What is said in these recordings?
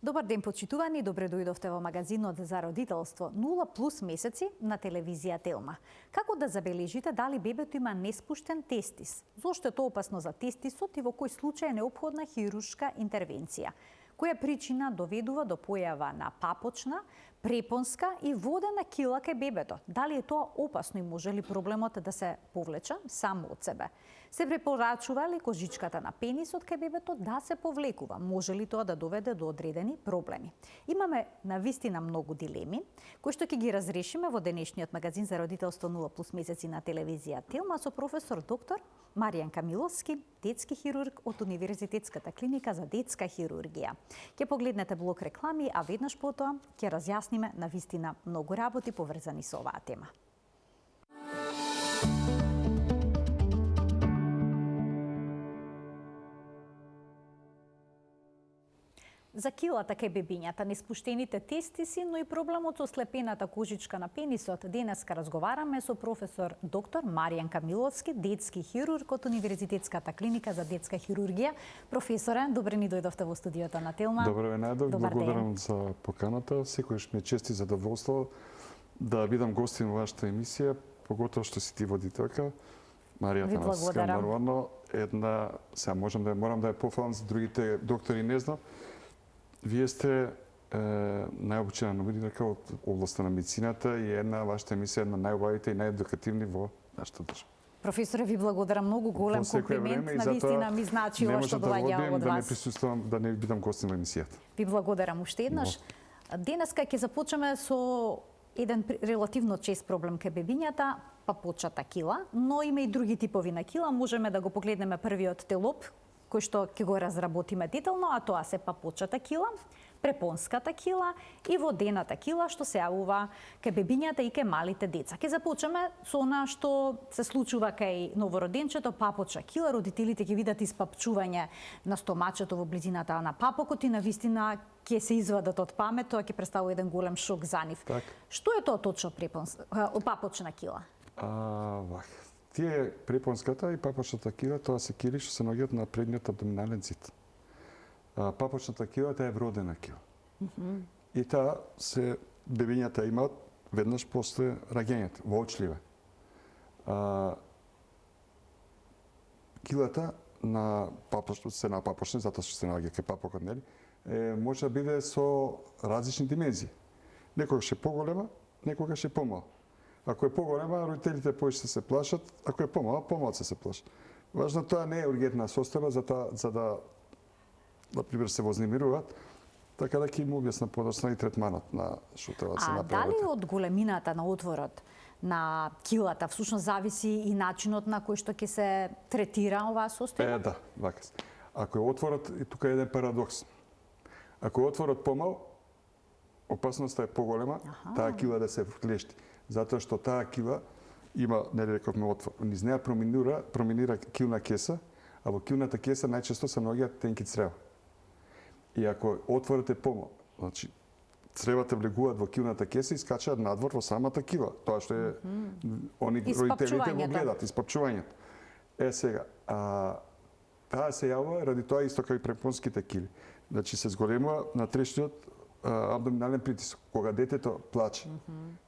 Добар ден, почитувани, добре дојдовте во магазинот за родителство 0+ месеци на телевизија Телма. Како да забележите дали бебето има неспуштен тестис? Зошто е тоа опасно за тестисот и во кој случај е неопходна хируршка интервенција? Која причина доведува до појава на папочна, препонска и водена кила кај бебето? Дали е тоа опасно и може ли проблемот да се повлече само од себе? Се препорачува ли кожичката на пенисот кај бебето да се повлекува? Може ли тоа да доведе до одредени проблеми? Имаме навистина многу дилеми, кои што ќе ги разрешиме во денешниот магазин за родителство 0+ месеци на телевизија Телма со професор доктор Маријан Камиловски, детски хирург од Универзитетската клиника за детска хирургија. Ќе погледнете блок реклами, а веднаш потоа ќе разјасниме навистина многу работи поврзани со оваа тема. За килата кај бебињата, неспуштените тестиси, но и проблемот со слепената кожичка на пенисот, денеска разговараме со професор доктор Маријан Камиловски, детски хирург од Универзитетската клиника за детска хирургија. Професоре, добре ни дојдовте во студиото на Телма. Добре ве најдов, благодарам за поканата. Секојаш ми е чест и задоволство да бидам гостин во вашата емисија, поготово што си ти водителка. Маријата Наска, нормално, сега морам да ја пофалам за другите доктори, не знам. Вие сте најобучена новинарка од областта на медицината и вашата емисија е една најубавите и наједукативни во нашата држава. Професоре, ви благодарам многу, голем комплимент, навистина ми значи ова што доаѓа од вас. Да не присуствувам, да не бидам гостин во емисијата. Ви благодарам уште еднаш. Денеска ќе започнеме со еден релативно чест проблем кај бебињата, папочата кила, но има и други типови на кила. Можеме да го погледнеме првиот телоп, кој што ќе го разработиме детално, а тоа се папочата кила, препонската кила и водената кила што се јавува кај бебињата и кај малите деца. Ќе започнеме со она што се случува кај новороденчето, папоча кила. Родителите ќе видат испапчување на стомачето во близината на папокот и навистина ќе се извадат од памет, тоа ќе представува еден голем шок за нив. Так. Што е тоа точно папочна кила? Тие препонската и папочната кила, тоа се кили што се наоѓаат на предниот абдоминален зид. Папочната кила, таа е вродена кила. И таа бебињата имаат веднаш после раѓањето, во очливе. Килата на папочни, затоа што се наоѓа кај папокот, нели, може да биде со различни димензии. Некогаш е поголема, некогаш е помала. Ако е поголема, родителите повеќе се плашат, ако е помала, помалку се плашат. Важно тоа не е ургентна состојба за да например се вознемируваат, така да ќе им објаснам подоцна и третманот на што треба да се направи. Дали од големината на отворот на килата всушност зависи и начинот на кој што ќе се третира оваа состојба? Да, вака. Ако е отворот, и тука е еден парадокс. Ако е отворот помал, опасноста е поголема, таа кила да се вклешти. Затоа што таа кила има, нели рековме, отвор. Низ неа проминира килна кеса, а во килната кеса најчесто се наоѓаат тенки црева. И ако отворот е помал, значи цревата влегуваат во килната кеса и скачаат надвор во самата кила. Тоа што е они родителите го гледат, испапчувањето. Сега, таа се јавува ради тоа исто како и препонските кили. Значи се зголемува на трешниот абдоминален притисок. Кога детето плаче,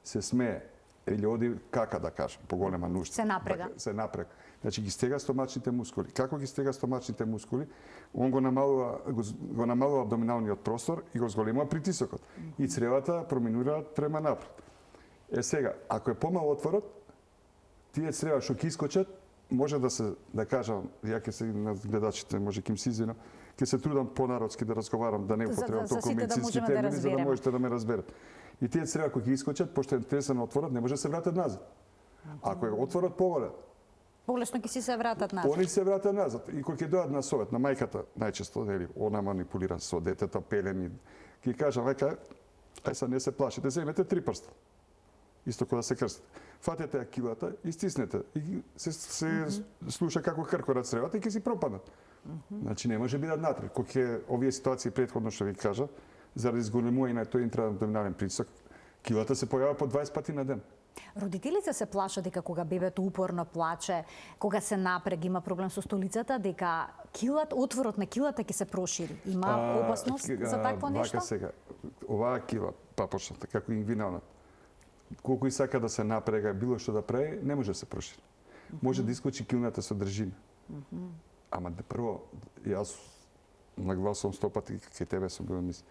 се смее или оди кака, да кажем, поголема нужда. Се напрега. Значи ги стега стомачните мускули. Како ги стега стомачните мускули? Он го намалува абдоминалниот простор и го зголемува притисокот. И цревата проминуваат према напред. Сега, ако е помал отворот, тие црева што ќе искочат, може да кажам, ја ќе се на гледачите, може ќе им се извинам, ќе се трудам понародски да разговарам, да не употребам толку медицински термини, за да можете да ме разберете. И тие црева кои ќе искочат, пошто е тресен отворот, не може да се вратат назад. Ако е отворот поголем, полесно ќе си се вратат назад. Они се вратат назад. И кога ќе дојдат на совет, на мајката, најчесто, нели, она манипулира со детето, пелени, ќе кажа, вака, ај са не се плашите, земете 3 прста. Исто кога да се крстите. Фатете ја килата и стиснете. И се слуша како кркорат цревата и ќе си пропаднат. Значи не може бидат натре. Кога ќе овие ситуации претходно што ви кажа, заради зголемување на тој интраабдоминален притисок, килата се појавува по 20 пати на ден. Родителите се плашат дека кога бебето упорно плаче, кога се напрег, има проблем со столицата, дека отворот на килата ќе се прошири. Има опасност за такво нешто? Вака сега, оваа кила, папочната, како ингвинална, колку и сака да се напрега, било што да прави, не може да се прошири. Може да искочи килната содржина. Ама прво, јас нагласувам 100 пати кај тебе сум бил мисли.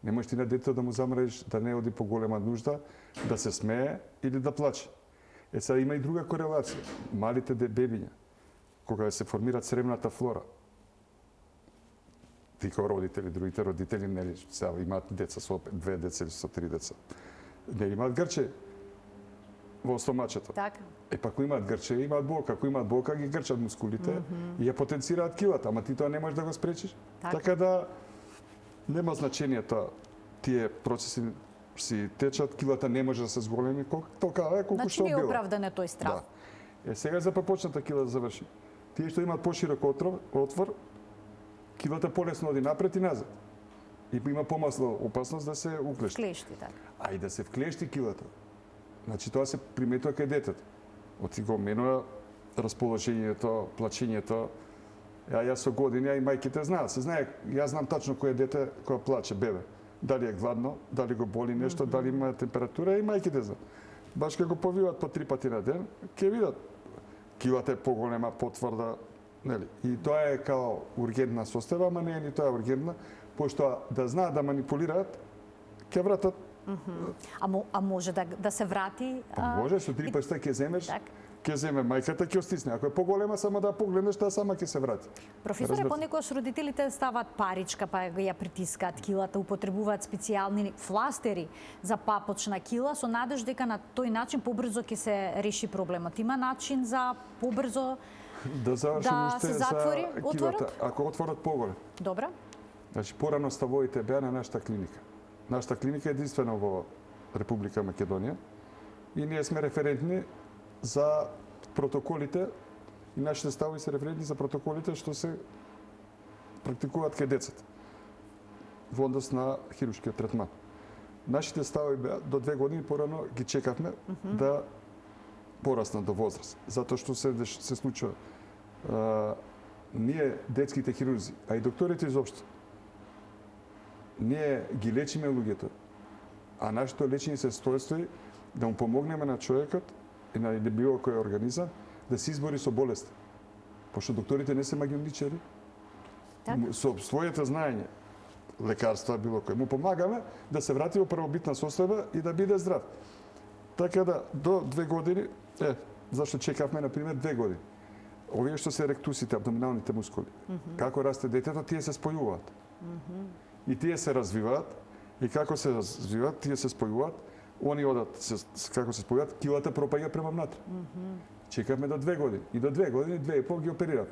Не можеш ти на детето да му замреш да не оди по голема нужда, да се смее или да плаче. Сега има и друга корелација. Малите бебиња, кога се формира цревната флора, ти како родители, другите родители, нели, сега имаат деца со 2 деца или со 3 деца. Не имаат грче во стомачето. Така. Па ако имаат грче, имаат болка. Ако имаат болка, ги грчат мускулите и ја потенцираат килата, ама ти тоа не можеш да го спречиш. Така да нема значение тоа. Тие процеси си течат, килата не може да се зголеми толкова колку значи, што било. Значи не е оправдан е тој страв. Да. Сега за почната кила да заврши. Тие што имаат поширок отвор, килата полесно оди напред и назад. И има помасло опасност да се уклешти. Вклешти, така. А и да се вклешти килата. Значи тоа се приметува кај детето. Оти го менува расположението, плачењето. Јас со години, и мајките знаат. Се знае, јас знам тачно кој е дете кој плаче, бебе. Дали е гладно, дали го боли нешто, дали има температура, и мајките знаат. Баш кога го повиваат по 3 пати на ден, ќе видат килата е поголема, потврда, нели? И тоа е као ургентна состојба, ама не е ни тоа ургентна, пошто да знаат да манипулираат, ќе вратат. А може да се врати? Може, со 3 прста ќе земеш, ќе земе мајката, ќе остисне. Ако е поголема, само да погледнеш, таа сама ќе се врати. Професоре, понекогаш родителите стават паричка, па ја притискаат килата, употребуваат специјални фластери за папочна кила, со надеж дека на тој начин побрзо ќе се реши проблемот. Има начин за побрзо да се затвори отворот? Ако отворот поголем. Добра. Значи, порано ставовите беа на нашата клиника. Нашата клиника е единствена во Република Македонија и ние сме референтни за протоколите и нашите ставови се референтни за протоколите што се практикуваат кај децата во однос на хируршкиот третман. Нашите ставови беа до 2 години порано ги чекавме да пораснат до возраст, затоа што се случува. Ние детските хирурзи, а и докторите изопшто, ние ги лечиме луѓето, а нашето лечење се состои да му помогнеме на човекот и на било кој организам да се избори со болест. Пошто докторите не се магионичари, со својата знаење, лекарства, било кој, му помагаме да се врати во првобитна состојба и да биде здрав. Така да, до 2 години, зашто чекавме, например, 2 години. Овие што се ректусите, абдоминалните мускули, како расте детето, тие се спојуваат. И тие се развиваат, и како се развиваат, тие се спојуваат, они одат, како се спојуваат, килата пропаѓа према внатре. Чекавме до 2 години. И до 2 години, 2,5 ги оперират.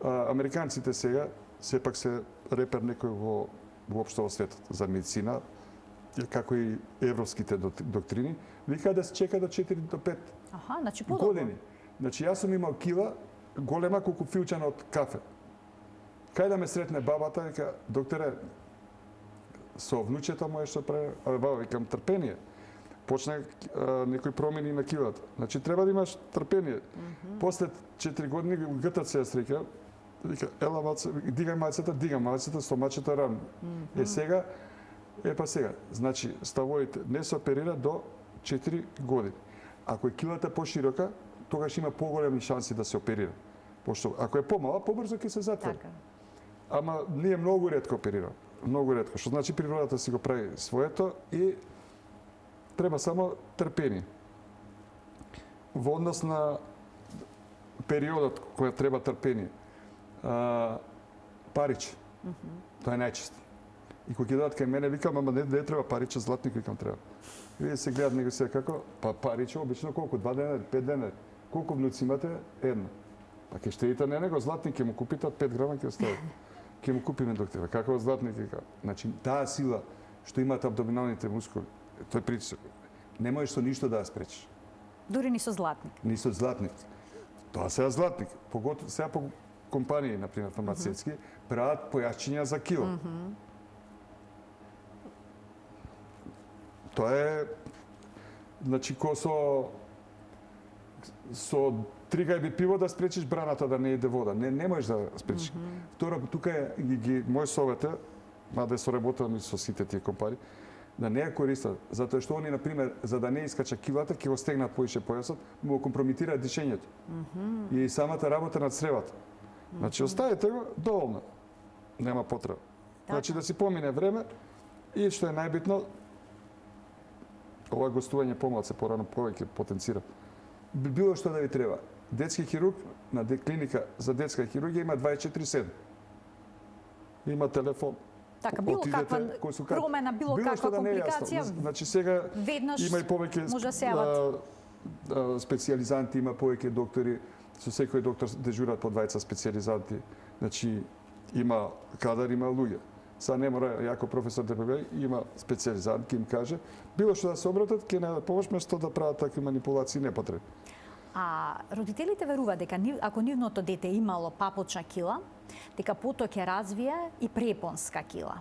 Американците сега, сепак се репер некој воопшто во светот за медицина, како и европските доктрини, вика да се чека до 4 до 5 значи години. Значи јас сум имал кила голема колку филчана од кафе. Кај да ме сретне бабата, вика, докторе, со внучето моје што прави, баба, викам, трпение. Почна некои промени на килата. Значи, треба да имаш трпение. После 4 години гтат се среќа, вика, ела малце, дигај малцата, стомачето рамно. Сега, сега, значи, ставоите не се оперира до 4 години. Ако е килата поширока, тогаш има поголеми шанси да се оперира. Пошто ако е помала, побрзо ќе се затвори. Ама ние многу ретко оперираме. Многу ретко. Што значи природата си го прави своето и треба само трпение. Во однос на периодот која треба трпение, парич. Тоа е најчесто. И кога ќе дадат кај мене, викам, ама не треба париче, златник, викам, треба. Вие се гледат него се како, па париче обично колку, 2 денари, 5 денари. Колку внуци имате? Едно. Па ќе штедите на него златник, ќе му купите 5 грама, ќе остави. Ќе му купиме доктора. Како златник? Значи, таа сила што имаат абдоминалните мускули, тој притисок, не можеш со ништо да ја спречиш. Дури ни со златник. Ни со златник. Тоа сега златник. Поготово сега по компании, например, фармацевтски, прават појачиња за кило. Тоа е Значи, со 3 гајби пиво да спречиш браната да не еде вода. Не можеш да спречиш. Второ, тука е мој совет е, мада е соработувам и со сите тие компари, да не ја користат, затоа што они, например, за да не искача килата, ќе го стегнат поише појасот, му го компромитираат дишењето. И самата работа на цревата. Значи, оставете го доволно. Нема потреба. Значи, да си помине време и што е најбитно, ова гостување помалце порано повеќе потенцира. Било што да ви треба. Детски хирург на клиника за детска хирургија има 24/7. Има телефон. Така, било каква промена, било каква компликација, значи сега веднаш има и повеќе може да се јават специјализанти, има повеќе доктори, со секој доктор дежурат по 20 специјализанти. Значи има кадар, има луѓе. Са не мора јако професор ДПБ, има специјализант ќе им каже, било што да се обратат, ќе најдат помош место да прават такви манипулации непотребни. А родителите веруваат дека ако нивното дете имало папочна кила, дека потоа ќе развие и препонска кила.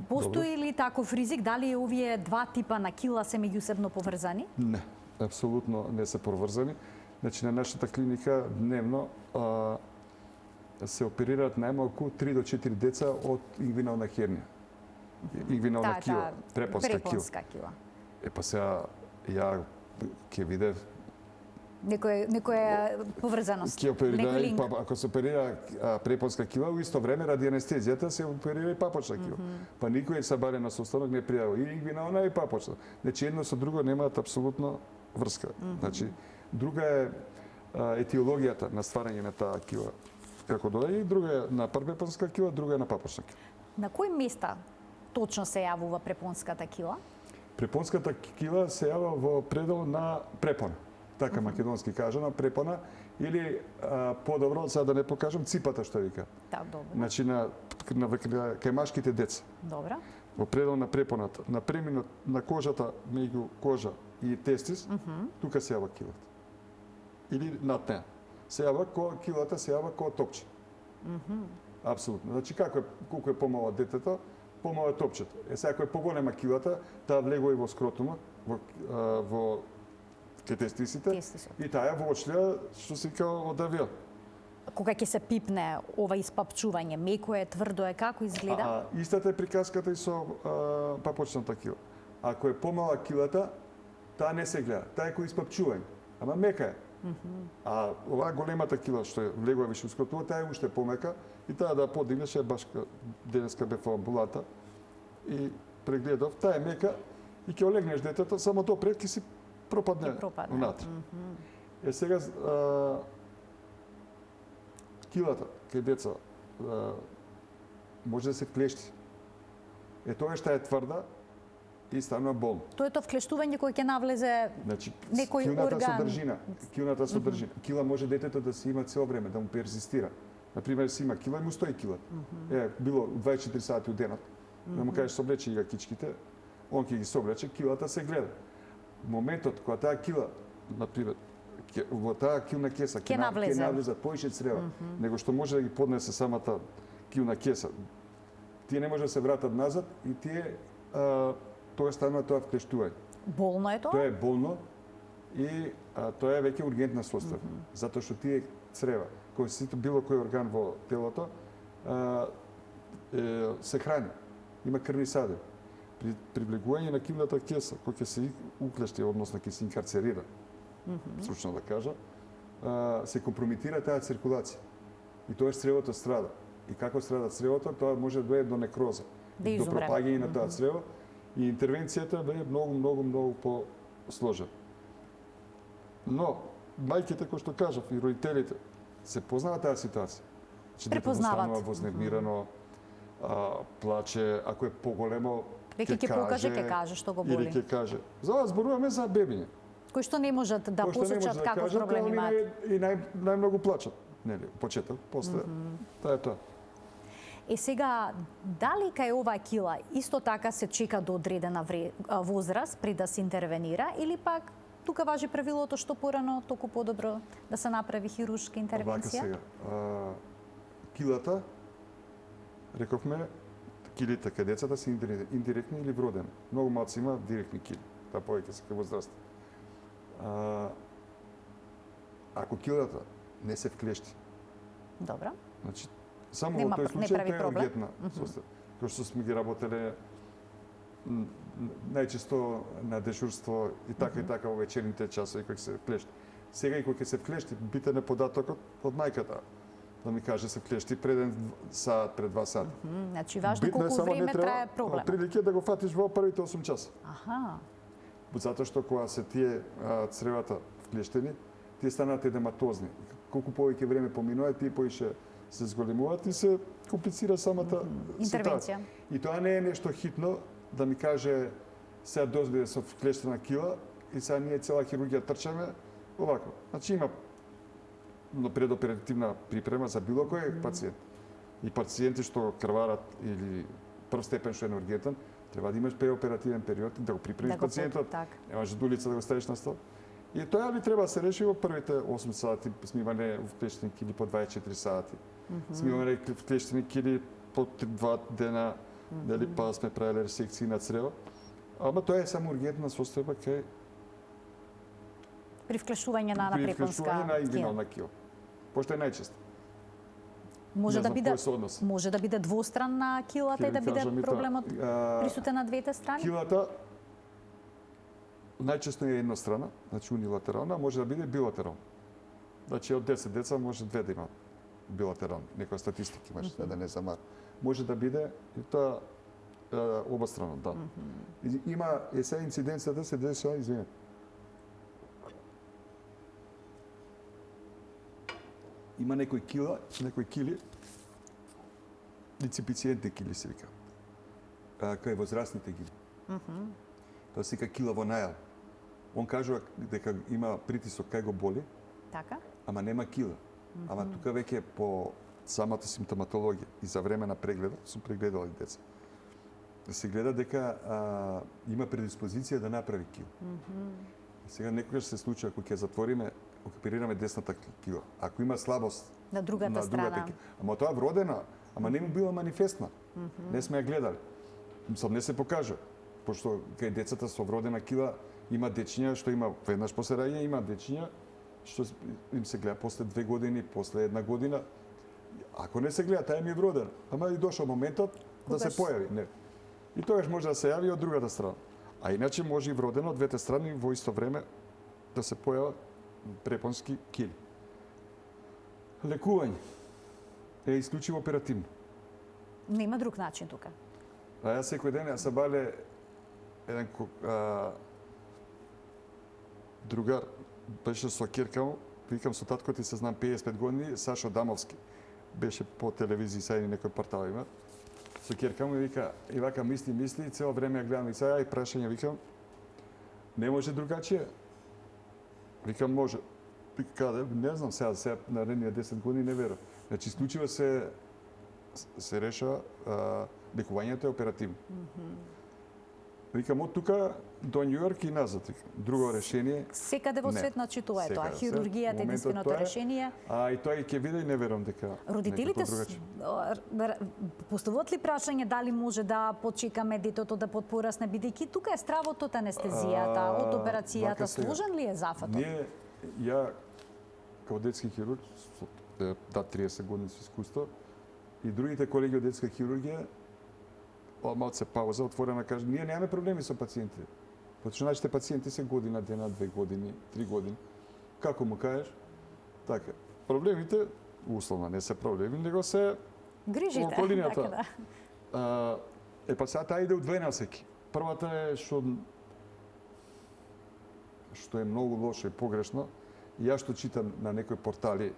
Постои ли таков ризик? Дали овие два типа на кила се меѓусебно поврзани? Не, апсолутно не се поврзани. Значи на нашата клиника дневно се оперираат најмалку 3 до 4 деца од ингвинална хернија. Ингвинална кила, препонска кила. Па сега ја ќе видев некоја поврзаност. Ќе оперира, ако се оперира препонска кила, у исто време ради анестезијата се оперира и папочна кила. Па никој са баре на состанок не пријавил и ингвинална и папочна. Значи едно со друго немаат апсолутно врска. Значи друга е етиологијата на стварање на таа кила. Како доаѓа и друга е на препонска кила, друга е на папочна кила. На кои места точно се јавува препонската кила? Препонската кила се јава во предел на препона. Така македонски кажано, препона или подобро, сега да не покажам, ципата што вика. Да, добро. Значи кај машките деца. Добро. Во предел на препоната, на преминот на кожата меѓу кожа и тестис, тука се јава килата. Или над неа. Се јава килата се јава ко топче. Апсолутно. Значи колку е помало детето, помало е топчето. Сега ако е поголема килата, таа влегува и во скротумот, во ке тестисите и таа во очлија, што се вика од авион. Кога ќе се пипне ова испапчување, меко е, тврдо е, како изгледа? Истата е приказката и со папочната кила. Ако е помала килата, таа не се гледа, таа е кој испапчување, ама мека е. А оваа големата кила што влегува више ускротува, таа е уште помека и таа да подигнеше баш денеска бев во амбулата и прегледав, таа е мека и ќе олегнеш детето, само допред ќе си пропадне внатре. Сега килата кај деца може да се вклешти. Тоа што е тврда и станува болно. Тоа е тоа вклештување кој ќе навлезе некој орган. Килната содржина. Кила може детето да се има цел време, да му перзистира. Например, си има кила и му стои кила. Било 24 сати у денот. Да му кажеш соблече и кичките, он ќе ги соблече, килата се гледа. Моментот кога таа кила, например, во таа килна кеса ќе навлезат поише црева, него што може да ги поднесе самата килна кеса. Тие не може да се вратат назад и тие тоа станува тоа вклештување. Болно е тоа? Тоа е болно и тоа е веќе ургентна состојба, затоа што тие црева, кој се било кој орган во телото, се храни, има крвни садови. При приблегување на килната кеса, кој ќе се уклешти, односно ќе се инкарцерира, сручно да кажа, се компрометира таа циркулација. И тоа цревото страда. И како страда цревото, тоа може да доведе до некроза, до пропаѓање на таа црево. И интервенцијата бе многу посложена. Но, мајките, кој што кажав, и родителите, се познаваат таа ситуација. Препознаваат. Вознемирано, плаче, ако е поголемо, веќе ќе покаже, ќе каже што го боли. Или ќе каже. За вас зборуваме за бебиња. Кои што не можат да посочат каков проблем имаат. И најмногу плачат. Нели, почеток, после, тоа е тоа. Сега, дали кај оваа кила исто така се чека до одредена возраст пред да се интервенира или пак тука важи правилото што порано, толку подобро да се направи хируршка интервенција? Вака сега, килата, рековме, килите кај децата се индиректни или вродени. Многу малци има директни кили. таа повеќе се кај возраст. Ако килата не се вклешти, Добро. значи само Нема- во тој не случај прави тоа е проблем. ургентна состојба. Кој што сме ги работеле најчесто на дежурство и така во вечерните часови кога ќе се вклешти. Сега и кога ќе се вклешти, битен е податокот од мајката. Да ми каже се вклешти пред 1 сат, пред 2 сати. Значи важно Битно е колку само не време треба трае проблем. прилike да го фатиш во првите 8 часа. Аха. Затоа што кога се тие цревата вклештени, тие станаат едематозни. Колку повеќе време поминува, тие поише се зголемуваат и се комплицира самата Интервенција. И тоа не е нешто хитно да ми каже сега дозбиде со вклештена кила и сега ние цела хирургија трчаме овако. Значи има предоперативна припрема за било кој пациент. И пациенти што крварат или прв степен што е ургентен, треба да имаш преоперативен период да го припремиш Да го пациентот. така. Немаш дулица да го ставиш на стол. И тоа ли треба да се реши во првите 8 сати смивање вклештени кили по 24 сати. Смивање вклештени кили по 2 дена, дали па сме правеле ресекции на црево. Ама тоа е само ургентна состојба кај При вклешување на при препонска вклучување на кила. инвинална кила. Пошто е најчесто. Може Не да знам биде кој се однос. може да биде двостранна килата Ќе и да ви биде кажам и тоа. проблемот присутен на двете страни? Килата најчесто е еднострана, значи унилатерална, а може да биде билатерална. Значи од 10 деца може 2 да имаат билатерални. Некоја статистика имаш, да не замар. Може да биде и тоа обострано, да. Има сега инциденцијата се дешава, извинете. Има некои кили, лиципициентни кили се вика. Кај возрастните гили. Тоа се вика кила во најал. Он кажува дека има притисок кај го боли, Така? ама нема кила. Ама тука веќе по самата симптоматологија и за време на прегледот, сум прегледал и деца. Да се гледа дека има предиспозиција да направи кил. Сега некогаш се случува ако ќе затвориме, оперираме десната кила. Ако има слабост На другата страна. кила, ама тоа вродена, ама не му била манифестна. Не сме ја гледали. Мислам, не се покажа. Пошто кај децата со вродена кила има дечиња што има веднаш после раѓање, има дечиња што им се гледа после 2 години, после 1 година. Ако не се гледа, тај ми е вродена. Ама и дошол моментот да се Когаш- појави. Не. И тогаш може да се јави од другата страна. А иначе може и вродено од двете страни во исто време да се појават препонски кили. Лекување е исклучиво оперативно. Нема друг начин тука. А јас секој ден ја се бале еден другар беше со ќерка му, викам со татко ти се знам 55 години, Сашо Дамовски. Беше по телевизија сега и некој портал има. Со ќерка му и вика, и вака мисли и цело време ја гледам и сега и прашање викам, не може другачие? Викам може. Вика каде? Не знам сега нареднија 10 години не верувам. Значи исклучиво се решава лекувањето е оперативно. Викам од тука до Њујорк и назад. Друго решение. Секаде во Не. свет, значи тоа е тоа. Секаде. Хирургијата е Моментот единственото тоа е. решение. А и тоа и ќе види и не верувам дека Родителите некој другачи. поставуваат ли прашање дали може да почекаме детето да потпорасне, бидејќи тука е стравот од анестезијата, од операцијата, вака сега. сложен ли е зафатот? Ја како детски хирург со 30 години со искуство и другите колеги од детска хирургија малце пауза, отворена кажа, ние немаме проблеми со пациентите. Поточно нашите пациенти се година, дена, 2 години, 3 години. Како му кажеш? Така. Проблемите, условно, не се проблеми, него се Грижите, околината. така да. Па сега таа иде удвоена всеки. Првата е што е многу лошо и погрешно. И јас што читам на некои портали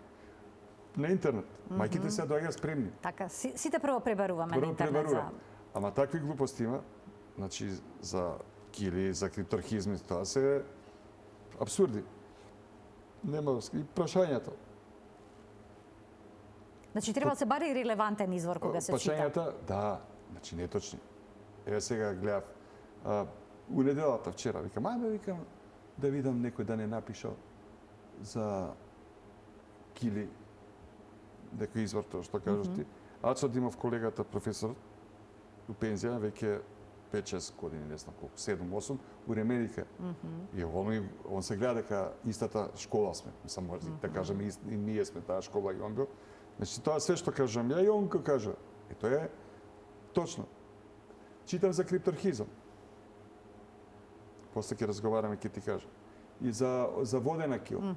на интернет, мајките се доаѓаат спремни. Така, сите прво пребаруваме на Прво интернет пребарува. Ама такви глупости има, значи за кили, за крипторхизми, тоа се абсурди. Нема и прашањата. Значи треба да се бари релевантен извор кога се чита. Прашањата, да, значи не точни. Еве сега гледав у неделата вчера, викам, викам да видам некој да не напишал за кили, некој извор тоа што кажеш ти. Ацо Димов, колегата професор, у пензија, веќе 5-6 години, не знам колку, 7-8, у Ремедика. И он се гледа дека истата школа сме. Мислам, да кажеме, и ние сме таа школа и он бил. Значи, тоа све што кажам ја и он ко кажа. И тоа е точно. Читам за крипторхизам. После ќе разговараме, ќе ти кажам. И за водена кила.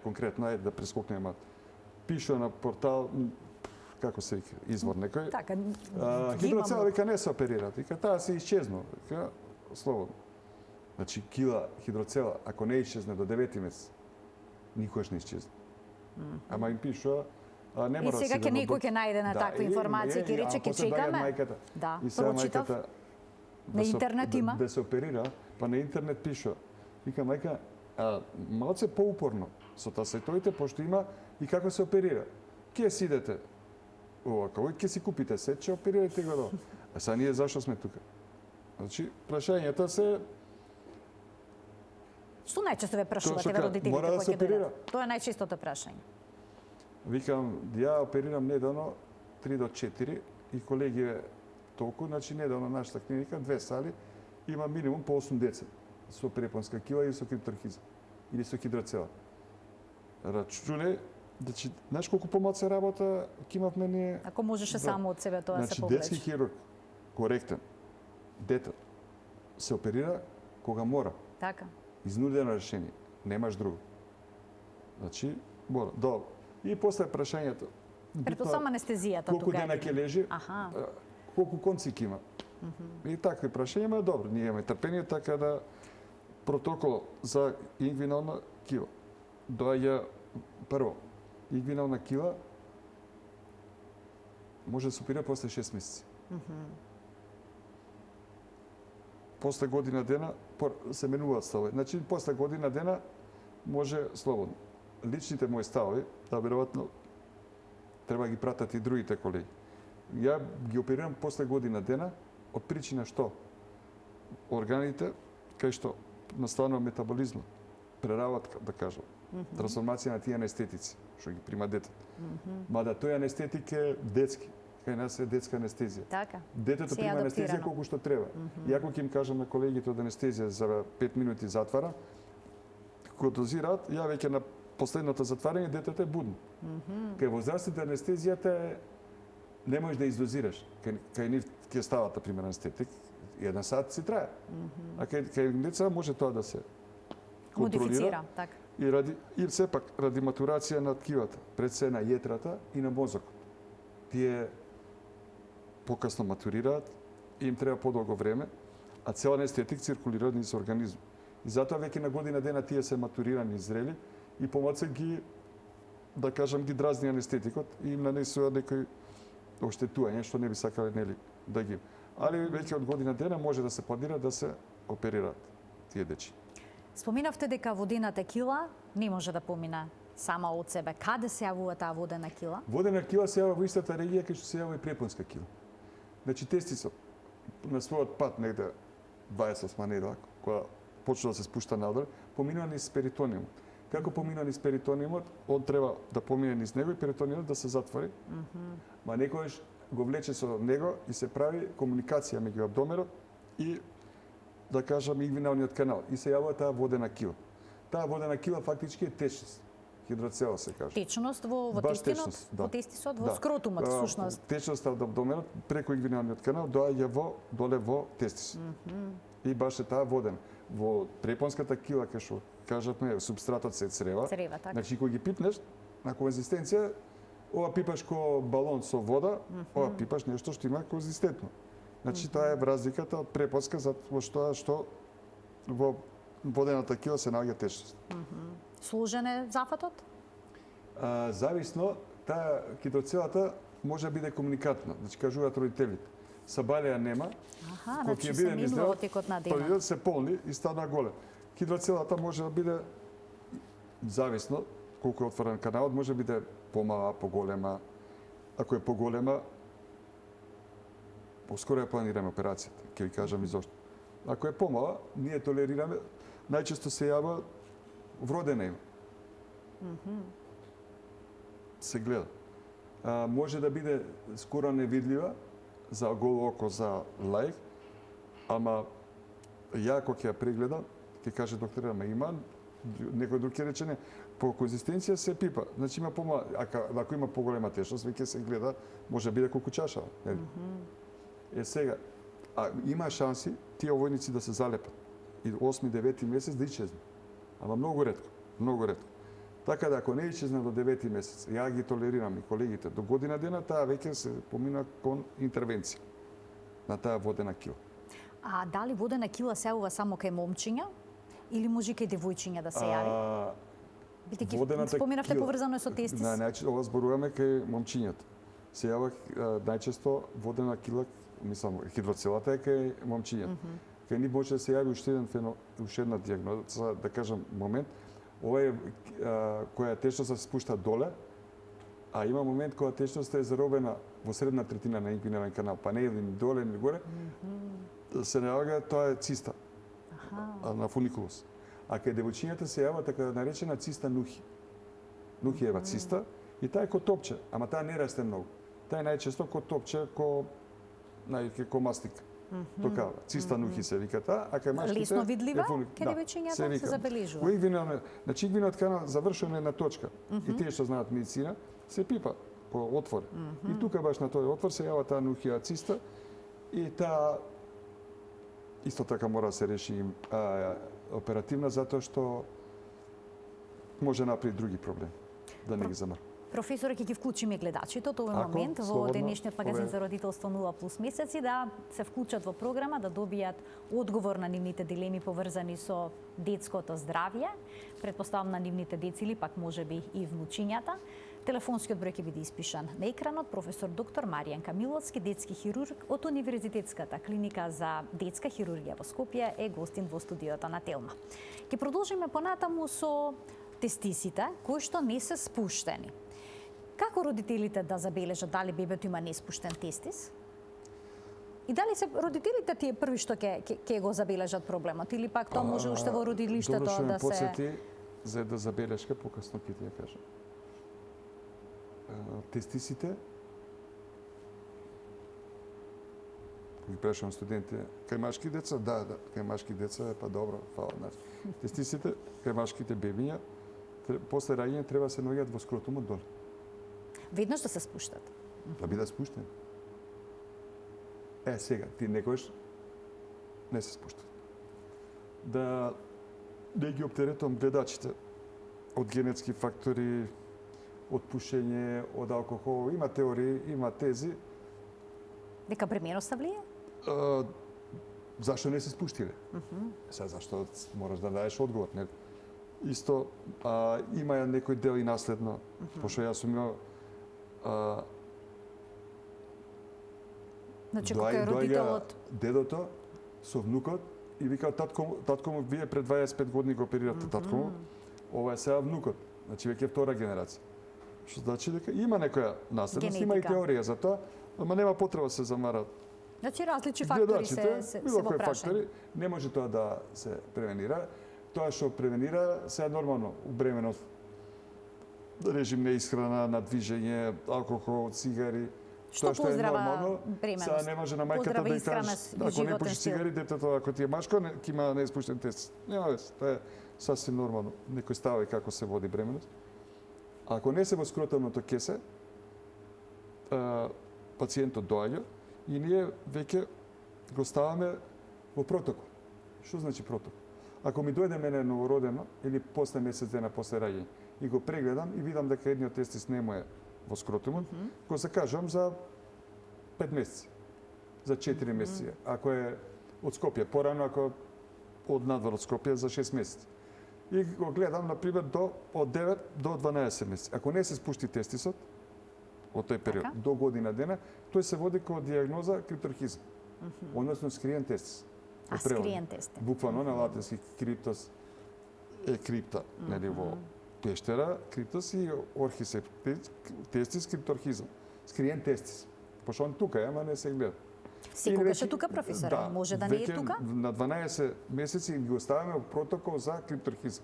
Конкретно, да прескокнеме. Пише на портал, како се вика, извор некој. Така, хидроцела вика не се оперира. Вика, таа се исчезна. Вика, слободно. Значи, кила хидроцела, ако не исчезне до 9 месец, никогаш не исчезне. Ама им пишува, не И мора сега ќе некој ќе најде на таква информација, ќе рече ќе чекаме. Да, и сега прочитав. мајката На интернет има. Да се оперира, па на интернет пишува. Вика, мајка, малце поупорно со тасетоите, пошто има и како се оперира. Ке си идете овака, ќе си купите сет, ќе оперирате го до. А сега ние зашто сме тука? Значи, прашањата се... Што најчесто ве прашувате Тоа што ве родителите мора да кои се ќе оперира. дојдат? Тоа е најчестото прашање. Викам, ја оперирам недавно 3 до 4 и колеги толку, значи недавно нашата клиника, 2 сали, има минимум по 8 деца со препонска кила или со крипторхизам или со хидроцела. Рачуне, значи, знаеш колку помалку работа ќе имавме ние? Ако можеше само од себе тоа се Значи, повлече. детски хирург, коректен, дете, се оперира кога мора. Така. Изнудено решение, немаш друго. Значи, мора. Добро. И после прашањето. Претпоставам анестезијата колку тука. дена ќе лежи, Аха. колку конци ќе има. И такви прашања, ама добро, ние имаме трпение, така да протокол за ингвинална кила. Доаѓа прво, ингвинална кила може да се оперира после 6 месеци. После година дена се менуваат ставови. Значи, после година дена може слободно. Личните мои ставови, да веројатно треба да ги пратат и другите колеги. Ја ги оперирам после година дена од причина што органите, кај што настанува метаболизмот, преработка, да кажам, трансформација на тие анестетици, што ги прима детето. Мада тој анестетик е детски, кај нас е детска анестезија. Така. Детето Се прима адаптирано. анестезија колку што треба. И ако ќе им кажам на колегите од анестезија за 5 минути затвара, кога дозираат, ја веќе на последното затварање детето е будно. Кај возрастните анестезијата е не можеш да издозираш. Кај нив ќе стават, на пример, анестетик, 1 сат си трае. А кај деца може тоа да се контролира. Модифицира, така. И сепак, ради матурација на ткивата, пред се на јетрата и на мозокот. Тие покасно матурираат и им треба подолго време, а цел анестетик циркулира низ организмот. И затоа веќе на година дена тие се матурирани и зрели и помалку ги, да кажам, ги дразни анестетикот и им нанесува некои оштетување што не би сакале нели да ги. Али веќе од година дена може да се планира да се оперираат тие дечи. Споминавте дека водената кила не може да помине сама од себе. Каде се јавува таа водена кила? Водена кила се јавува во истата регија кај што се јавува и препонска кила. Значи тестисот на својот пат негде 28 недела, кога почна да се спушта надолу, поминува низ перитониумот. Како поминува низ перитониумот, он треба да помине низ него и перитониумот да се затвори. Ма некојаш го влече со него и се прави комуникација меѓу абдоменот и, да кажам, ингвиналниот канал. И се јавува таа водена кила. Таа водена кила фактички е течност. Хидроцела се кажа. Течност во Баш тестинот, течност, да. во тестисот, во скротумот, всушност. Течноста од абдоменот преку ингвиналниот канал доаѓа доле во тестисот. И баш е таа водена. Во препонската кила, кај што кажавме, субстратот се црева. Црева, така. Значи, кога ги пипнеш, на конзистенција, ова пипаш ко балон со вода, ова пипаш нешто што има конзистентно. Значи, таа е разликата од препонска, затоа што во водената кила се наоѓа течност. Сложен е зафатот? Зависно, таа хидроцелата може да биде комуникатна. Значи, кажуваат родителите. Сабалеја нема, Аха, кога значи ќе се биде низ минува него, во текот на денот. павилионот се полни и стана голем. Хидроцелата може да биде зависно колку е отворен каналот, може да биде помала, поголема. Ако е поголема, поскоро ја планираме операцијата, ќе ви кажам и зошто. Ако е помала, ние толерираме, најчесто се јава вродена има. Се гледа. Може да биде скоро невидлива за голо око, за лаик, Ама ја кога ќе ја прегледам, ќе каже докторот, ама има некој друг ќе рече не. По конзистенција се пипа. Значи има помала, ако има поголема течност, веќе се гледа, може биде колку чаша, нели? Сега, има шанси тие овојници да се залепат и 8-9 месец да исчезнат. Ама многу ретко, многу ретко. Така да ако не исчезна до 9 месец, ја ги толерирам и колегите, до година дена таа веќе се помина кон интервенција на таа водена кила. А дали водена кила се јавува само кај момчиња или може кај девојчиња да се јави? Бидејќи споменавте поврзано е со тестис. Значи, ова зборуваме кај момчињата. Се јава најчесто водена кила, мислам, хидроцелата е кај момчињата. Кај ни може да се јави уште една дијагноза, да кажам момент, ова е која течност се спушта доле, а има момент кога течноста е заробена во средна третина на инквинален канал, па не или доле или горе, се наоѓа, тоа е циста на фуникулус. А кај девојчињата се јава така наречена циста нухи. Нухиева циста и таа е ко топче, ама таа не расте многу. Таа е најчесто ко топче, ко мастика. Токава, циста нухи се вика таа, а кај машките лесно видлива, кај девојчињата се забележува. Значи инквинален канал завршено една точка. И тие што знаат медицина се пипа по отвор. И тука баш на тој отвор се јава таа нухиева циста и таа исто така мора да се реши оперативно, затоа што може да направи други проблеми, да не ги замрне. Професоре, ќе ги вклучиме гледачите од овој момент во денешниот магазин за родителство 0+ месеци да се вклучат во програма, да добијат одговор на нивните дилеми поврзани со детското здравје, претпоставам на нивните деци или пак можеби и внучињата. Телефонскиот број ќе биде испишан на екранот. Професор доктор Маријан Камиловски, детски хирург од Универзитетската клиника за детска хирургија во Скопје, е гостин во студиото на Телма. Ќе продолжиме понатаму со тестисите, кои што не се спуштени. Како родителите да забележат дали бебето има неспуштен тестис? И дали се родителите тие први што ќе го забележат проблемот или пак тоа може уште во родилиштето да се... Добро што ме посети за да забелешка, покасно ќе ти ја кажам. Тестисите, ги прашувам студентите, кај машки деца? Да, кај машки деца, па добро, фала. Тестисите, кај машките бебиња, после раѓање треба да се наоѓаат во скротумот доле. Веднаш да се спуштат? Да биде спуштен. Сега, ти некојаш не се спуштат. Да не ги оптеретувам гледачите од генетски фактори, од пушење, од алкохол, има теории, има тези. Дека бременоста влие? Зашто не се спуштиле? Сега, зашто мораш да даеш одговор, не? Исто, има некој дел и наследно, пошто јас сум имал значи, кога е родителот... Дедото со внукот и вика татко му, вие пред 25 години го оперирате татко му, ова е сега внукот, значи веќе втора генерација. Што значи дека има некоја наследност, има и теорија за тоа, ама нема потреба да се замарат. Значи различни фактори се во прашање. Не може тоа да се превенира. Тоа што превенира се е нормално, убременост, режим на исхрана, на движење, алкохол, цигари. Што поздрава бременост? Сега не може на мајката да кажеш, ако не пуши цигари, детето, ако ти е машко, ќе има неиспуштен тест. Нема вез, тоа е сасвим нормално. Некој става и како се води бременост. Ако не се во скротумното кесе, пациентот доаѓа и ние веќе го ставаме во протокол. Што значи протокол? Ако ми дојде мене новородено или после месец дена после раѓање и го прегледам и видам дека едниот тестис не му е во скротумот, го закажам за 5 месеци, за 4 месеци. Ако е од Скопје, порано ако од надвор од Скопје за 6 месеци. И го гледам, например, од 9 до 12 месеци. Ако не се спушти тестисот, од тој период, до година дена, тој се води како дијагноза крипторхизм, односно скриен тестис. Скриен тестис. Буквално на латински криптос е крипта, нели во пештера, криптос и орхис е тестис, крипторхизм. Скриен тестис. Пошто он тука е, ама не се гледа. Секогаш е тука, професоре? Да, може да не е тука? На 12 месеци ги оставаме во протокол за крипторхизм.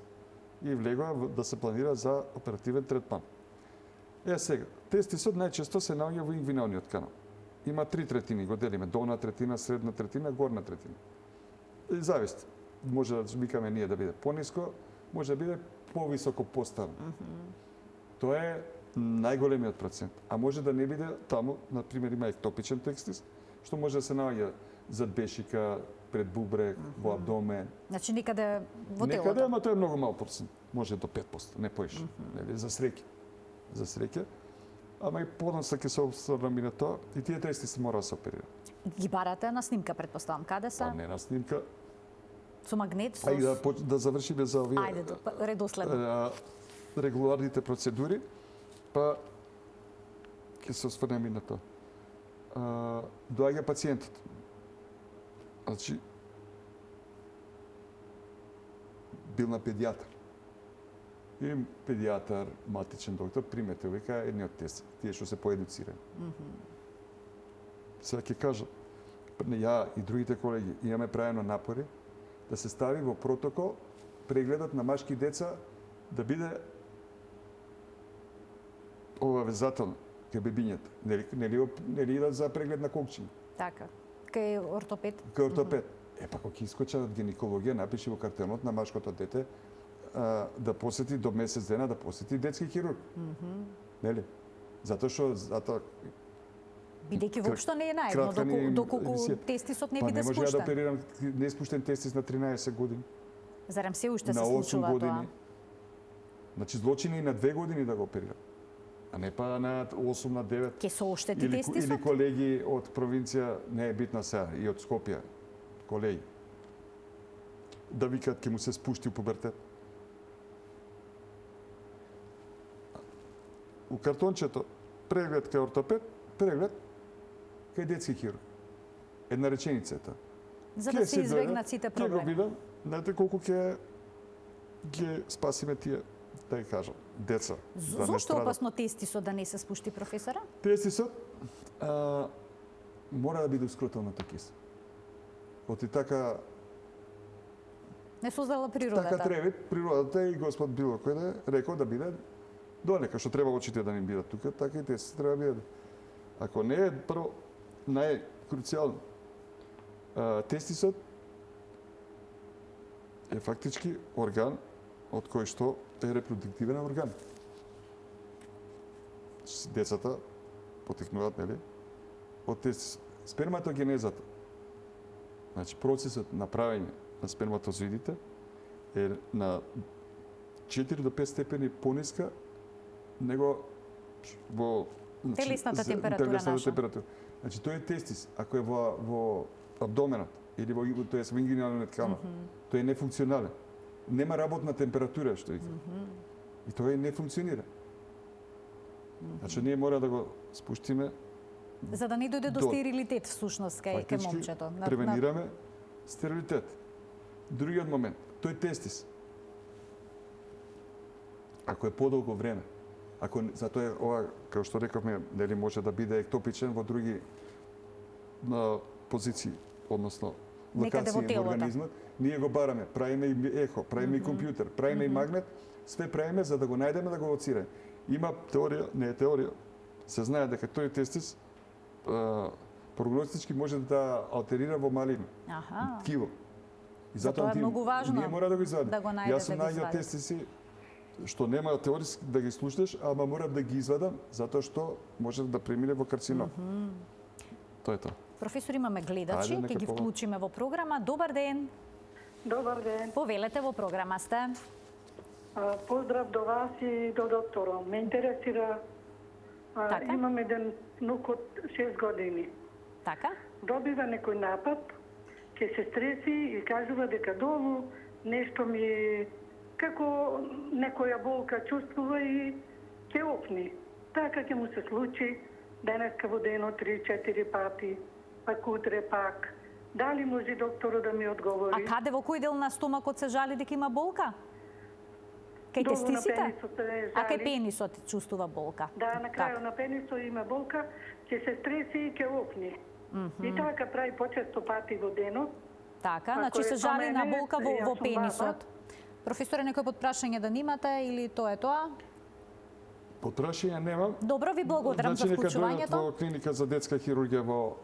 И влегува да се планира за оперативен третман. Сега, тестисот најчесто се наоѓа во инвиналниот канал. има 3 третини, го делиме долна третина, средна третина, горна третина. И зависи. Може да викаме ние да биде пониско, може да биде повисоко поставено. Тоа е најголемиот процент. А може да не биде таму, например, има ектопичен текстис, што може да се наоѓа зад бешика, пред бубрек, во абдомен. Значи некаде во телото. Некаде, ама тоа е многу мал процент. Може до 5%, не поише. Нели, за среќа. За среќа. Ама и подоцна ќе се обстрани на тоа и тие тести се мора да се оперираат. Ги барате на снимка, предпоставам. Каде се? Па не на снимка. Со магнет, со... Ајде да завршиме за овие Ајде, редоследно. Регуларните процедури, па ќе се осврнеме на тоа. Доаѓа пациентот. Значи, бил на педијатар. И педијатар, матичен доктор, примете века едни од тие што се поедуцирани. Сега ќе кажа, ја и другите колеги имаме правено напори да се стави во протокол прегледот на машки деца да биде обавезателно кај бебињата. Нели идат за преглед на кокчиња. Така. Кај ортопед? Кај ортопед. Па кога ќе искочат од гинекологија, напиши во картенот на машкото дете да посети до месец дена да посети детски хирург. Нели? Затоа бидејќи воопшто не е наедно доколку тестисот не биде спуштен. Па не може да оперирам неспуштен тестис на 13 години. Зарем се уште се случува случува години. тоа? Значи злочини и на 2 години да го оперирам. А не па на 8 на 9. Ке се оштети Или тестисот? колеги од провинција, не е битна сега, и од Скопје, колеги, да викат ке му се спушти у пубертет. У картончето, преглед кај ортопед, преглед кај детски хирург. Една реченица е таа. За да се избегнат сите Ќе го проблеми. видам, знаете колку ќе спасиме тие, да ја кажам, деца. Да не Зошто страдат. опасно тестисот да не се спушти, професора? Тестисот мора да биде ускротилната киса. Оти така Не создала природата. така треба природата и Господ било кој да е рекол да биде донека што треба очите да ни бидат тука, така и тестисот треба да биде. Ако не е прво најкруцијално, тестисот е фактички орган од кој што е репродуктивен орган. Децата потекнуваат, нели, од тестисот. Сперматогенезата, значи процесот на правење на сперматозоидите е на 4 до 5 степени пониска него во Телесната температура наша. температура. Значи тој е тестис, ако е во абдоменот или во ингиналниот канал, тој е нефункционален. Нема работна температура, што вика. И тој не функционира. Значи ние мора да го спуштиме. За да не дојде до стерилитет всушност кај момчето. Превенираме стерилитет. Другиот момент, тој тестис. Ако е подолго време, ако затоа е ова, како што рековме, нели може да биде ектопичен во други позиции, односно локации во организмот, ние го бараме, правиме и ехо, правиме и компјутер, правиме и магнет, све правиме за да го најдеме да го лоцираме. Има теорија, не е теорија, се знае дека тој тестис прогностички може да алтерира во малина, ткиво. И затоа е многу важно ние мора да го извадиме. Да го најдете, Јас сум најдел тестиси што нема теориски да ги слушнеш, ама мора да ги извадам затоа што може да премине во карцином. Тоа е тоа. Професор, имаме гледачи, ќе ги вклучиме во програма. Добар ден. Добар ден. Повелете, во програма сте. Поздрав до вас и до докторот. Ме интересира, имам еден внук од 6 години. Така? Добива некој напад, ќе се стреси и кажува дека долу нешто ми како некоја болка чувствува и ќе опни. Така ќе му се случи денеска во денот 3-4 пати, пак утре пак. Дали може докторот да ми одговори? А каде во кој дел на стомакот се жали дека има болка? Кај тестисите? А кај пенисот чувствува болка? Да, на крајот на пенисот има болка, ќе се стреси и ќе опни. И така прави почесто пати во денот. Така, значи се жали на болка во пенисот. Професоре, некој подпрашање да немате или тоа е тоа? Потрашање немам. Добро, ви благодарам за Значи, нека вклучувањето. дојдат во клиника за детска хирургија во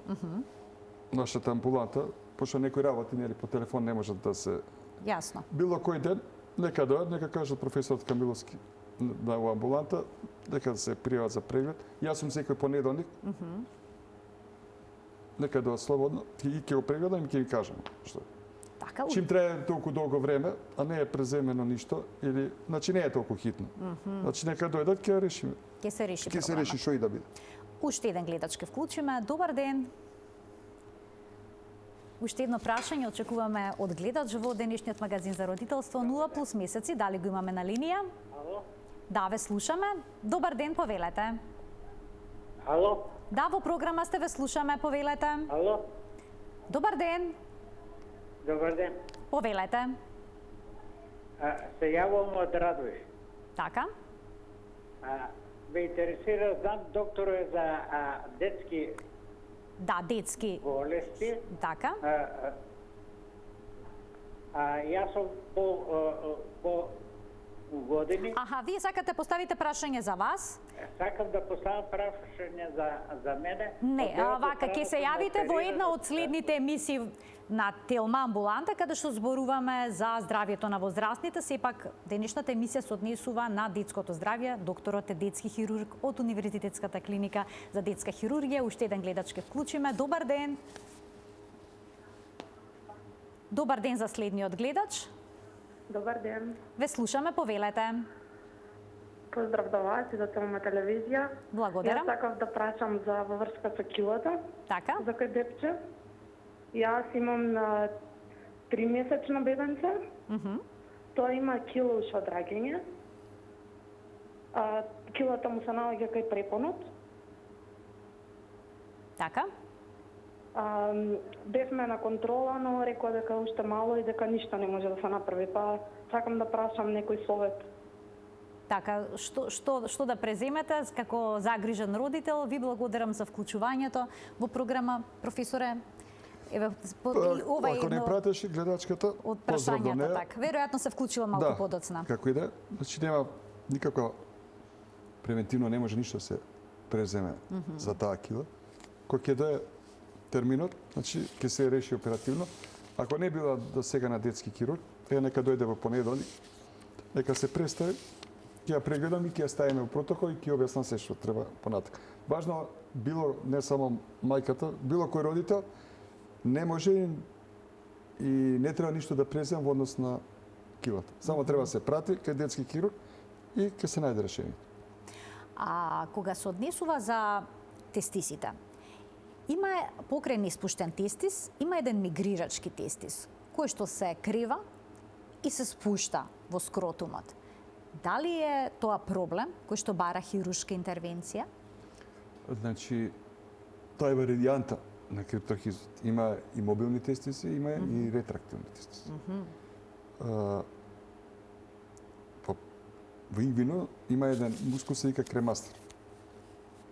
нашата амбуланта, пошто некои работи нели по телефон не можат да се Јасно. било кој ден, нека дојдат, нека кажат професорот Камиловски на амбуланта, нека се пријават за преглед. Јас сум секој понеделник. Нека дојдат слободно и ќе го прегледам и ќе ви кажам што. Така, Чим трае толку долго време, а не е преземено ништо, или значи не е толку хитно. Значи нека дојдат, ќе решиме. ќе се реши Ќе се проблемот. реши што и да биде. Уште еден гледач ке вклучиме. Добар ден. Уште едно прашање очекуваме од гледач во денешниот магазин за родителство 0+ месеци. Дали го имаме на линија? Ало? Да, ве слушаме. Добар ден, повелете. Ало? Да, во програма сте, ве слушаме, повелете. Ало? Добар ден, Добар ден. повелете. Се јавувам од Радој. Така? Ме интересира, знам доктор е за детски Да, детски. болести. Така? Јас сум по години. Аха, вие сакате поставите прашање за вас? Сакам да поставам прашање за мене. Не, вака, ќе се јавите во една од следните емисии на Телма амбуланта, каде што зборуваме за здравјето на возрастните. Сепак, денешната емисија се однесува на детското здравје. Докторот е детски хирург од Универзитетската клиника за детска хирургија. Уште еден гледач ке вклучиме. Добар ден. Добар ден за следниот гледач. Добар ден. Ве слушаме, повелете. Поздрав до вас и до Телма телевизија. Благодарам. Јас сакав да прашам за во врска со килата, Така? за кој депче. Јас имам на 3-месечно бебенце. Тоа има килоушо драѓање. Килата му се наоѓа кај препонот. Така? Бевме на контрола, но рекоа дека уште мало и дека ништо не може да се направи. Па сакам да прашам некој совет. Така, што да преземете како загрижен родител? Ви благодарам за вклучувањето во програма, професоре. Еве, ова е Ако не едно пратеше гледачката, од поздрав до прашањата, неа. така. Веројатно се вклучила малку подоцна. Како и да е, значи нема никаква превентивно не може ништо се преземе за таа кила. Кога ќе дое терминот, значи ќе се реши оперативно. Ако не била до сега на детски хирург, нека дојде во понеделник, нека се представи, ќе ја прегледам и ќе ја ставиме во протокол и ќе објаснам се што треба понатака. Важно било не само мајката, било кој родител не може и не треба ништо да презема во однос на килата. Само треба да се прати кај детски хирург и ќе се најде решение. А кога се однесува за тестисите, има покрај неспуштен тестис, има еден мигрирачки тестис, кој што се крива и се спушта во скротумот. Дали е тоа проблем кој што бара хируршка интервенција? Значи, тоа е варијанта на криптохизот. Има и мобилни тестиси, има и ретрактивни тестиси. Во инвино има еден мускул се вика кремастер.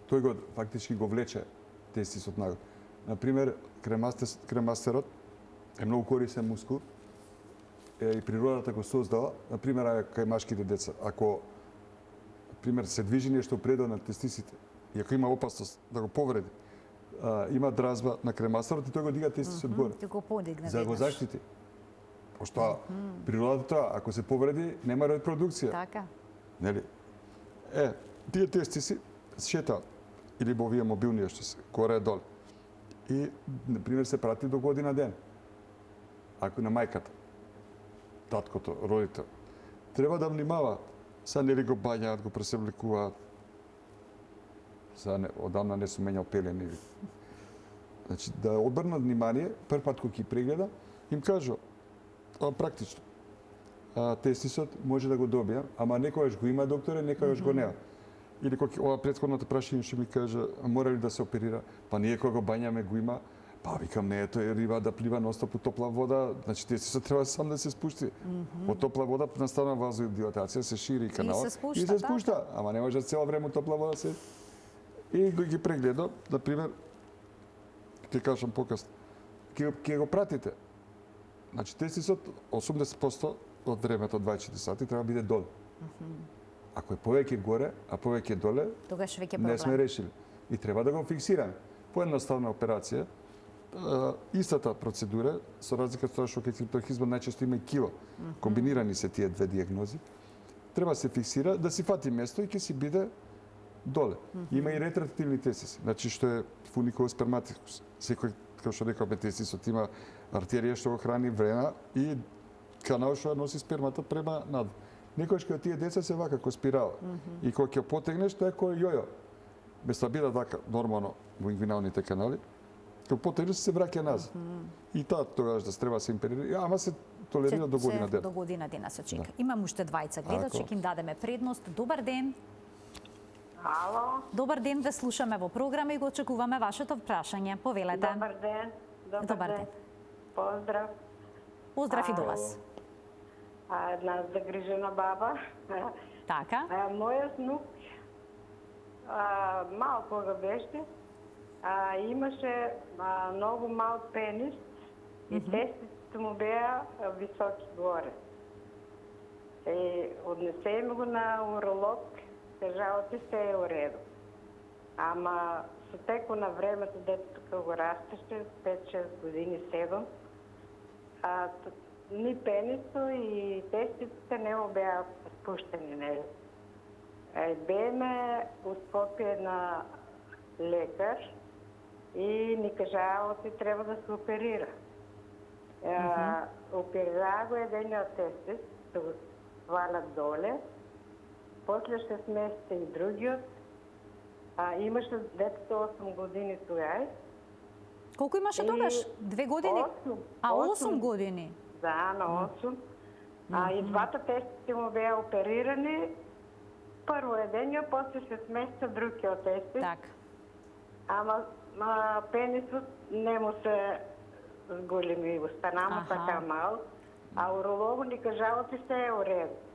Тој го фактички го влече тестисот нагоре. Например, кремастерот е многу корисен мускул и природата го создала, например, кај машките деца. Ако например се движи нешто предо на тестисите и ако има опасност да го повреди, има дразба на кремастерот и тој го дига тестисот горе. Ти го подигне За да го веднаш. заштити. Пошто природата, ако се повреди, нема репродукција. Така. Нели? Тие тестиси шетаат или во овие мобилни што се горе доле. И на пример се прати до година ден. Ако на мајката, таткото, родител, треба да внимава. Са нели го бањаат, го пресевлекуваат. Одамна не сум менјал пелени. Значи, да обрнат внимание, прв пат кога ги прегледа, им кажу, практично, тестисот може да го добија, ама некојаш го има докторе, некојаш го нема. Или кога ова претходното прашање што ми кажа, мора ли да се оперира? Па ние кога го бањаме го има, па викам не, тој риба да плива ностоп у топла вода, значи тестисот треба сам да се спушти. Во топла вода настана вазодилатација, се шири каналот и се спушта, ама не може цело време у топла вода се. И ги прегледам, например, ќе кажам покасно, ќе го пратите. Значи тестисот 80% од времето 24 сати треба да биде долу. Ако е повеќе горе, а повеќе доле, Тогаш веќе не сме проблем. решили. И треба да го фиксираме. Поедноставна операција, истата процедура, со разлика од тоа што кај клипторхизма најчесто има и кило. Комбинирани се тие две диагнози. Треба се фиксира да си фати место и ќе си биде доле. Има и ретративни тестиси, значи што е фуникулус сперматикус. Секој, како што рековме, тестисот има артерија што го храни врена и канал што носи спермата према надвор. Некојаш кога тие деца се вака како спирала. И кога ќе потегнеш, тоа е кој јојо. Без да биде така нормално во ингвиналните канали, кога потегнеш се враќа назад. И таа тогаш да треба се империра, ама се толерира до година дена. До година дена се чека. Имам уште двајца гледачи, ќе им дадеме предност. Добар ден. Ало, Добар ден, ве слушаме во програма и го очекуваме вашето прашање. Повелете. добар ден. Добар ден. Поздрав. Поздрав и до вас. Една загрижена баба. Така. Мојот внук мал кога беше, имаше многу мал пенис и тестите му беа високи горе. Однесеме го на уролог, кажал ти се е уредо. Ама со теко на времето, детето кога го растеше, 5-6 години, 7, ни пенисо и тестите не му беа спуштени, нели. Бееме у Скопје на лекар и ни кажа, ти треба да се оперира. Оперира го едениот тестис, да го свалят доле. После 6 месеца и другиот. Имаше детето 8 години тој. Колку имаше тогаш? 2 години? 8 години? Да, на 8. И двата тестите му беа оперирани. Прво едениот, после 6 месеца другиот тестис. Така. Ама пенисот не му се зголеми, остана му така мал. А урологу ни кажал, ти се е уред.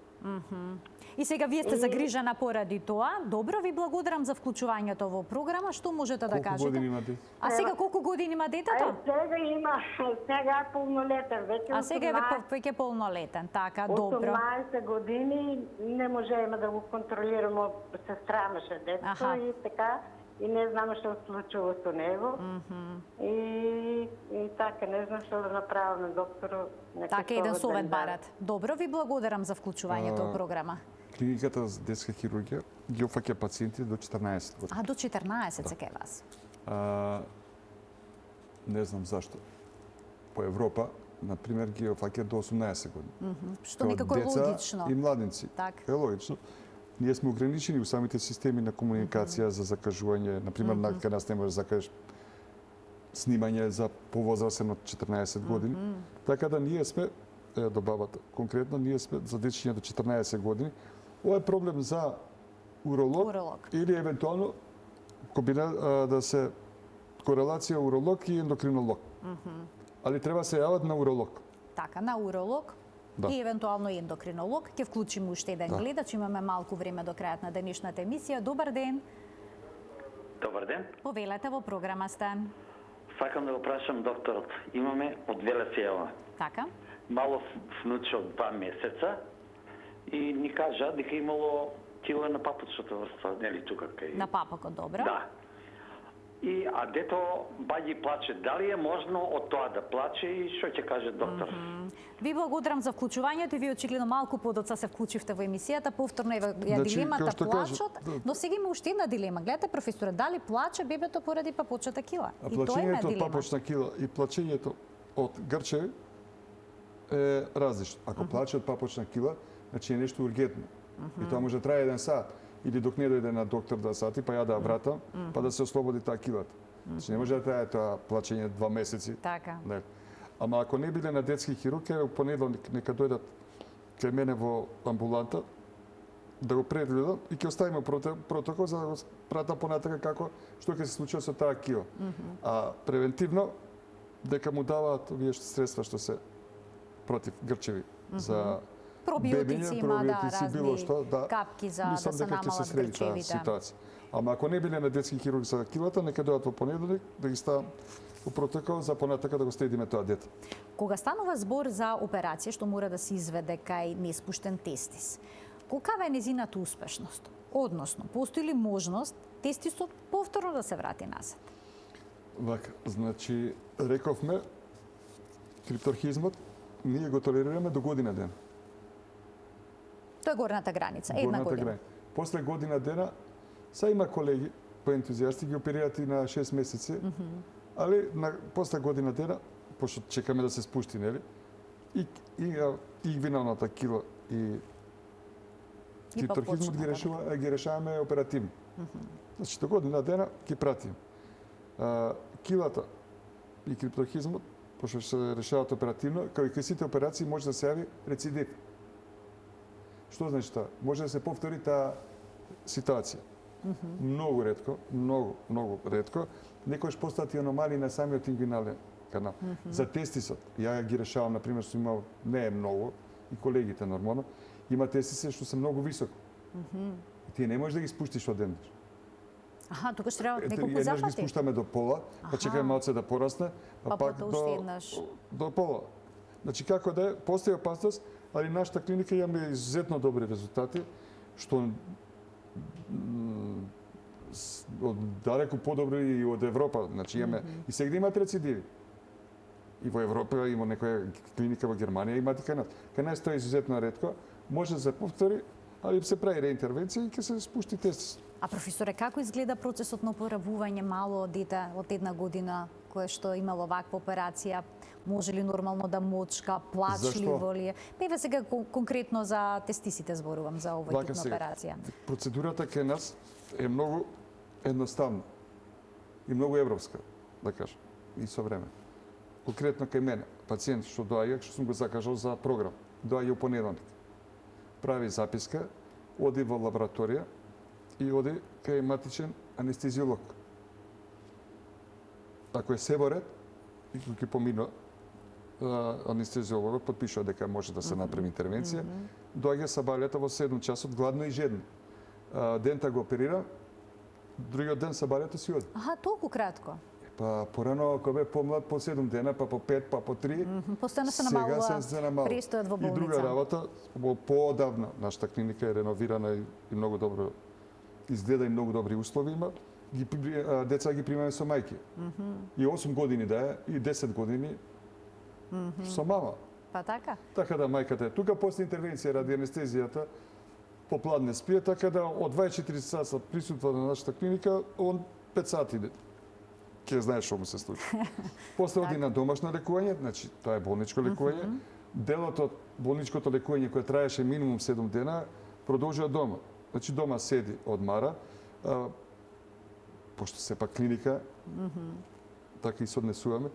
И сега вие сте загрижена поради тоа. Добро, ви благодарам за вклучувањето во програма. Што можете да Колку кажете? години има дете? А сега колку години има детето? Сега има, сега е полнолетен, веќе А сега е веќе полнолетен. Така, добро. 18 години не можеме да го контролираме, се страмеше детето и така. И не знаме што се случува со него. И така, не знам што да направиме, доктору. Така, еден совет барат. Добро, ви благодарам за вклучувањето во програма. Клиниката за детска хирургија ги офаќа пациенти до 14 години. До 14 се кај вас. Не знам зашто. По Европа, например, ги офаќа до 18 години. Што некако е логично. И младенци. Така. Е логично. Ние сме ограничени у самите системи на комуникација за закажување. Например, кај нас не можеш да закажеш снимање за повозрастен од 14 години. Така да ние сме, до бабата, конкретно ние сме за дечиња до 14 години. Ова е проблем за уролог. Или евентуално да се корелација уролог и ендокринолог. Али треба се јават на уролог. Така, на уролог. Да. И евентуално и ендокринолог. Ќе вклучиме уште еден гледач, имаме малку време до крајот на денешната емисија. Добар ден. Добар ден. Повелете, во програма сте. Сакам да го прашам докторот. Имаме од Велесијава. Така. Мало внуче од 2 месеца и ни кажа дека имало кила на папучната врста, нели тука кај. На папакот, добро. Да. А дето баѓи плаче. Дали е можно од тоа да плаче и што ќе каже доктор? Ви благодарам за вклучувањето и ви очигледно малку подоцна се вклучивте во емисијата. Повторно е дилемата плачот, но сега има уште една дилема. Гледате, професоре, дали плаче бебето поради папучната кила? А плачењето од папучна кила и плачењето од грчеви е различно. Ако плаче од папучна кила, значи е нешто ургентно. И тоа може да трае 1 сат. Или док не дојде на доктор да сати, па ја да вратам, па да се ослободи таа килата. Значи не може да трае тоа плачење 2 месеци. Така. Ама ако не биле на детски хирург, во понеделник нека дојдат кај мене во амбуланта да го прегледам и ќе оставиме протокол за да го пратам понатака како што ќе се случи со таа кила. А превентивно дека му даваат овие средства што се против грчеви за пробиотици има, разни било што, капки за да се намалат грчевите. Ама ако не биле на детски хирург за килата, нека дојдат во понеделник да ги ставам во протокол за понатака да го следиме тоа дете. Кога станува збор за операција што мора да се изведе кај неспуштен тестис, Колкава е незината успешност? Односно, постои ли можност тестисот повторно да се врати назад? Вака, значи, рековме, крипторхизмот, ние го толерираме до година ден. Тоа е горната граница, една година. После година дена, са има колеги, по-ентузијасти, ги оперираат и на 6 месеци, али после година дена, пошто чекаме да се спушти, нели? И виналната кила и крипторхизмот ги решаваме оперативно. Значи, до година дена ги пратим. Килата и крипторхизмот, пошто се решават оперативно, као и кај сите операции може да се јави рецидив. Што значи тоа? Може да се повтори таа ситуација. Многу ретко, многу ретко, некојаш постати аномалии на самиот ингвинален канал. За тестисот, ја ги решавам, например, што имал, не е многу, и колегите нормално, има тестиси што се многу високо. Ти не можеш да ги спуштиш одеднаш. Аха, тука ќе треба неколку Еднаш зафати. ги спуштаме до пола, па чекаме малце да порасне, па пак до пола. Значи, како да е, постои опасност, али нашата клиника имаме изузетно добри резултати, што далеку подобри и од Европа. Значи, имаме и сега имат рецидиви. И во Европа има некоја клиника во Германија, имат и кај нас. Кај нас тоа е изузетно ретко, може да се повтори, али се прави реинтервенција и ќе се спушти тестис. А професоре, како изгледа процесот на опоравување мало дете од една година кое што имало ваква операција? Може ли нормално да мочка, плачливо ли е? Еве сега конкретно за тестисите зборувам, за овој тип на операција. Процедурата кај нас е многу едноставна и многу европска, да кажам, и со време. Конкретно кај мене, пациент што доаѓа, што сум го закажал за програм, доаѓа у понеделник. Прави записка, оди во лабораторија и оди кај матичен анестезиолог. Ако е се во ред, и кога ќе поминува, анестезиологот потпишува дека може да се направи интервенција, доаѓа сабалјата во 7 часот, гладно и жедно. Дента го оперира, другиот ден сабалјата си оди. Аха, толку кратко. Па порано, кога бе помлад, по 7 дена, па по 5, па по 3. Постојано се намалува престојот во болница. И друга работа, поодавна, нашата клиника е реновирана и многу добро изгледа и многу добри услови има. Деца ги примаме со мајки. И 8 години да е, и 10 години со мама. Па така? Така да мајката е тука, после интервенција ради анестезијата, попладне спие, така да од 24 сата присутства на нашата клиника, он 5 сати ќе знае што му се случи. После оди на домашно лекување, значи тоа е болничко лекување. Делот од болничкото лекување кој траеше минимум 7 дена, продолжува дома. Значи дома седи, одмара, пошто сепак клиника, така и се однесуваме.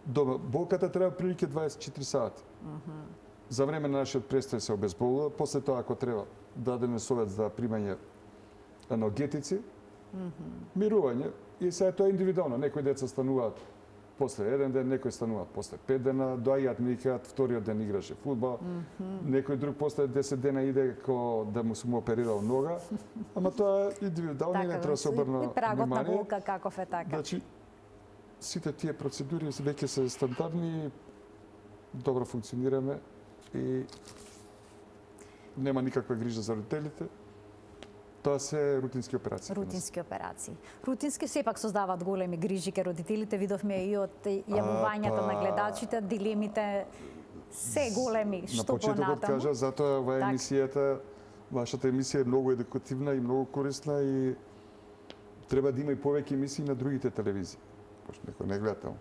Дома, болката треба прилike 24 сати. За време на нашиот престој се обезболува, после тоа ако треба дадеме совет за примање анальгетици, мирување, и сега тоа е индивидуално. Некои деца стануваат после 1 ден, некои стануваат после 5 дена, доаѓаат ми викаат вториот ден играше фудбал, некој друг после 10 дена иде ко да му се му оперирал нога, ама тоа е индивидуално и не треба да се обрна внимание. И прагот на болка каков е така. Значи, сите тие процедури веќе се стандардни, добро функционираме и нема никаква грижа за родителите. Тоа се рутински операции. Рутински операции. Рутински сепак создаваат големи грижи кај родителите. Видовме и од јавувањата на гледачите, дилемите се големи. Што понатаму? На почетокот кажа, затоа оваа емисијата, вашата емисија е многу едукативна и многу корисна и треба да има и повеќе емисии на другите телевизии. Пошто некој не гледа таму.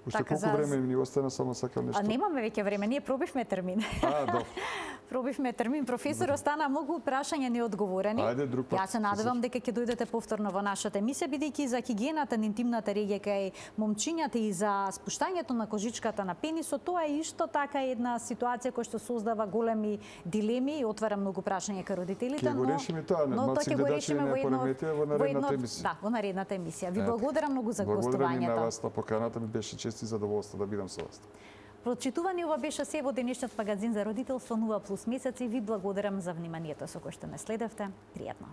Уште колку време ми остана, само сакам нешто. А немаме веќе време, ние пробивме термин. Добро. Пробивме термин. Професор, остана многу прашања неодговорени. Ајде, друг пат. Јас се надевам дека ќе дојдете повторно во нашата емисија, бидејќи за хигиената на интимната регија кај момчињата и за спуштањето на кожичката на пенисот, тоа е исто така една ситуација која што создава големи дилеми и отвара многу прашања кај родителите, Ќе го решиме тоа, но ќе го решиме во наредната емисија. Да, во наредната емисија. Ви благодарам многу за гостувањето. Благодарам и на вас на поканата, ми беше чест и задоволство да бидам со вас. Прочитувани, ова беше се во денешниот магазин за родителство 0+ месеци. Ви благодарам за вниманието со кое што ме следевте. Пријатно.